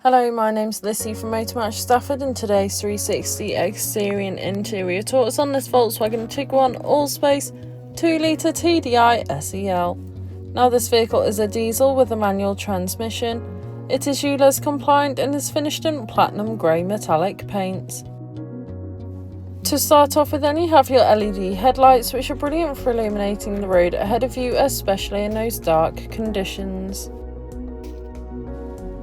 Hello, my name's Lissy from Motor Match Stafford, and today's 360 exterior and interior tour is on this Volkswagen Tiguan Allspace 2.0 TDI SEL. Now, this vehicle is a diesel with a manual transmission. It is ULEZ compliant and is finished in platinum grey metallic paint. To start off with, then you have your LED headlights, which are brilliant for illuminating the road ahead of you, especially in those dark conditions.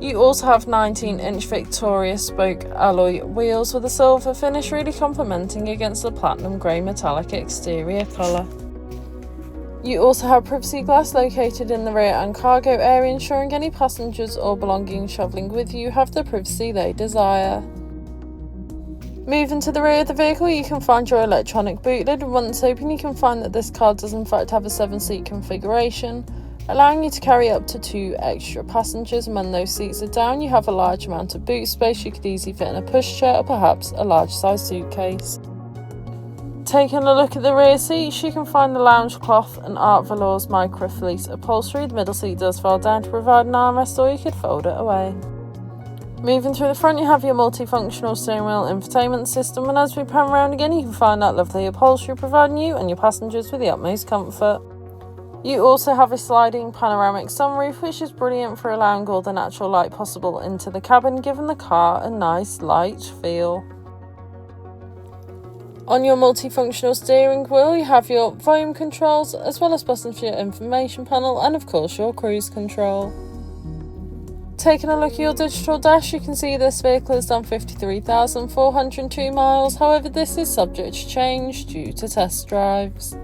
You also have 19-inch Victoria spoke alloy wheels with a silver finish, really complementing against the platinum grey metallic exterior colour. You also have privacy glass located in the rear and cargo area, ensuring any passengers or belongings travelling with you have the privacy they desire. Moving to the rear of the vehicle, you can find your electronic boot lid, and once open you can find that this car does in fact have a 7-seat configuration, allowing you to carry up to 2 extra passengers, and when those seats are down you have a large amount of boot space you could easily fit in a pushchair or perhaps a large size suitcase. Taking a look at the rear seats, you can find the lounge cloth and art velours microfleece upholstery. The middle seat does fold down to provide an armrest, or you could fold it away. Moving through the front, you have your multifunctional steering wheel infotainment system, and as we pan around again you can find that lovely upholstery providing you and your passengers with the utmost comfort. You also have a sliding panoramic sunroof, which is brilliant for allowing all the natural light possible into the cabin, giving the car a nice light feel. On your multifunctional steering wheel you have your volume controls, as well as buttons for your information panel and of course your cruise control. Taking a look at your digital dash, you can see this vehicle has done 53,402 miles, however this is subject to change due to test drives.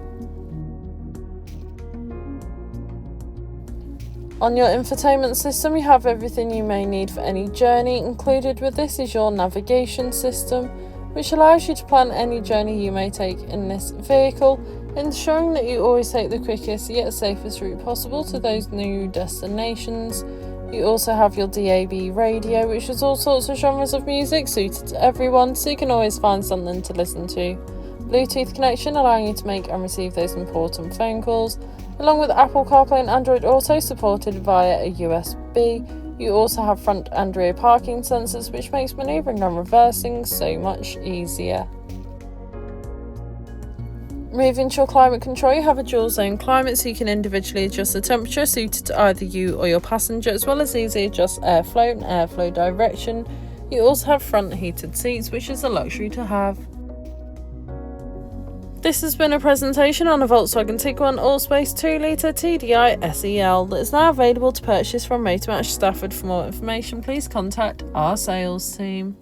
On your infotainment system you have everything you may need for any journey. Included with this is your navigation system, which allows you to plan any journey you may take in this vehicle, ensuring that you always take the quickest yet safest route possible to those new destinations. You also have your DAB radio, which is all sorts of genres of music suited to everyone, so you can always find something to listen to. Bluetooth connection allowing you to make and receive those important phone calls, along with Apple Carplay and Android Auto supported via a USB. You also have front and rear parking sensors, which makes manoeuvring and reversing so much easier. Moving to your climate control, you have a dual zone climate, so you can individually adjust the temperature suited to either you or your passenger, as well as easily adjust airflow and airflow direction. You also have front heated seats, which is a luxury to have. This has been a presentation on a Volkswagen Tiguan Allspace 2.0 TDI SEL that is now available to purchase from Motor Match Stafford. For more information, please contact our sales team.